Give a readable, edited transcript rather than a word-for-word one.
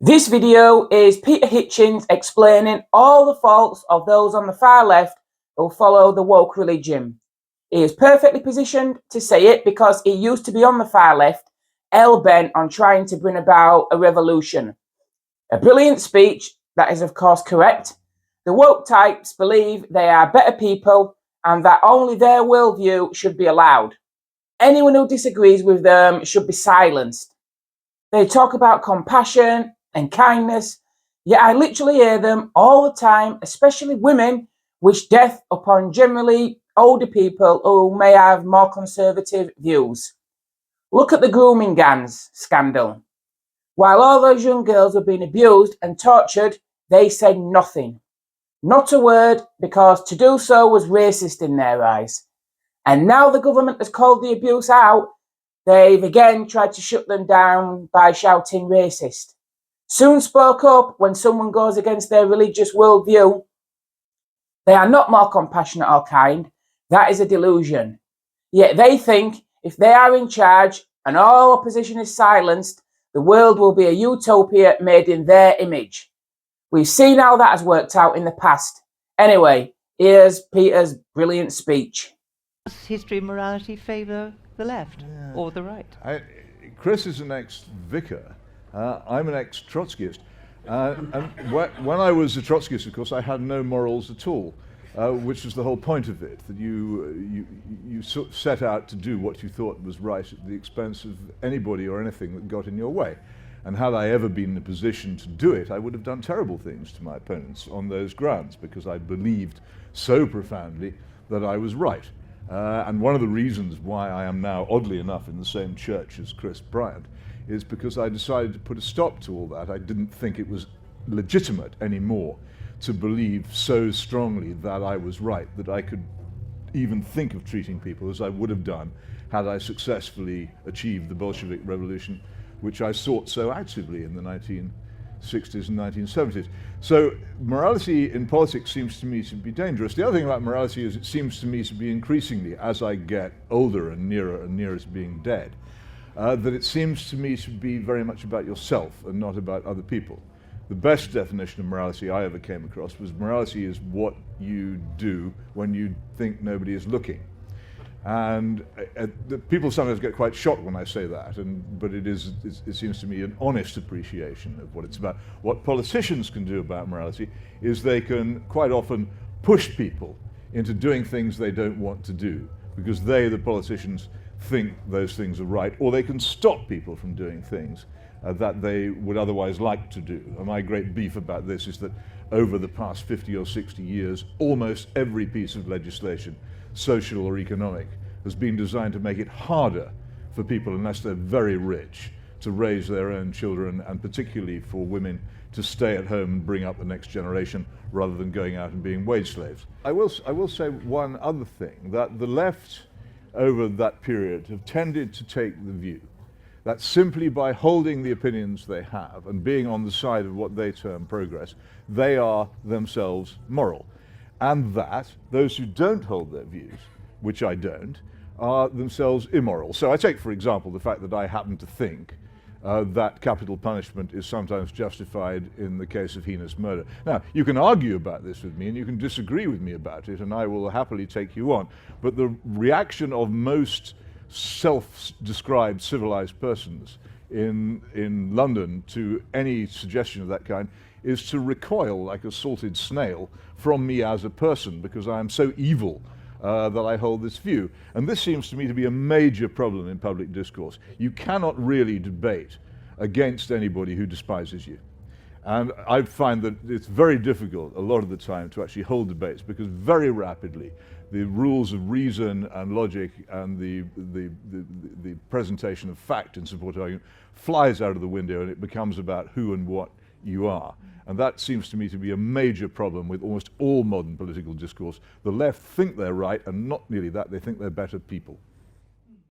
This video is Peter Hitchens explaining all the faults of those on the far left who follow the woke religion. He is perfectly positioned to say it because he used to be on the far left, hell-bent on trying to bring about a revolution. A brilliant speech that is of course correct. The woke types believe they are better people and that only their worldview should be allowed. Anyone who disagrees with them should be silenced. They talk about compassion and kindness, yet I literally hear them all the time, especially women, wish death upon generally older people who may have more conservative views. Look at the grooming gangs scandal. While all those young girls were being abused and tortured, they said nothing. Not a word, because to do so was racist in their eyes. And now the government has called the abuse out, they've again tried to shut them down by shouting racist. Soon spoke up when someone goes against their religious worldview. They are not more compassionate or kind. That is a delusion. Yet they think if they are in charge and all opposition is silenced, the world will be a utopia made in their image. We've seen how that has worked out in the past. Anyway, here's Peter's brilliant speech. Does history and morality favour the left or the right? Chris is an ex-vicar. I'm an ex-Trotskyist. And when I was a Trotskyist, of course, I had no morals at all, which was the whole point of it, that you sort of set out to do what you thought was right at the expense of anybody or anything that got in your way. And had I ever been in a position to do it, I would have done terrible things to my opponents on those grounds, because I believed so profoundly that I was right. And one of the reasons why I am now, oddly enough, in the same church as Chris Bryant is because I decided to put a stop to all that. I didn't think it was legitimate anymore to believe so strongly that I was right, that I could even think of treating people as I would have done had I successfully achieved the Bolshevik Revolution, which I sought so actively in the 1960s and 1970s. So morality in politics seems to me to be dangerous. The other thing about morality is it seems to me to be increasingly, as I get older and nearer to being dead, that it seems to me to be very much about yourself and not about other people. The best definition of morality I ever came across was morality is what you do when you think nobody is looking. And people sometimes get quite shocked when I say that, but it seems to me an honest appreciation of what it's about. What politicians can do about morality is they can quite often push people into doing things they don't want to do, because they, the politicians, think those things are right, or they can stop people from doing things that they would otherwise like to do. And my great beef about this is that over the past 50 or 60 years, almost every piece of legislation, social or economic, has been designed to make it harder for people, unless they're very rich, to raise their own children, and particularly for women to stay at home and bring up the next generation rather than going out and being wage slaves. I will say one other thing, that the left over that period have tended to take the view that simply by holding the opinions they have and being on the side of what they term progress, they are themselves moral. And that those who don't hold their views, which I don't, are themselves immoral. So I take, for example, the fact that I happen to think that capital punishment is sometimes justified in the case of heinous murder. Now, you can argue about this with me and you can disagree with me about it, and I will happily take you on. But the reaction of most self-described civilized persons in London to any suggestion of that kind is to recoil like a salted snail from me as a person, because I am so evil that I hold this view. And this seems to me to be a major problem in public discourse. You cannot really debate against anybody who despises you. And I find that it's very difficult a lot of the time to actually hold debates, because very rapidly the rules of reason and logic and the presentation of fact in support of argument flies out of the window, and it becomes about who and what you are. And that seems to me to be a major problem with almost all modern political discourse. The left think they're right, and not merely that, they think they're better people.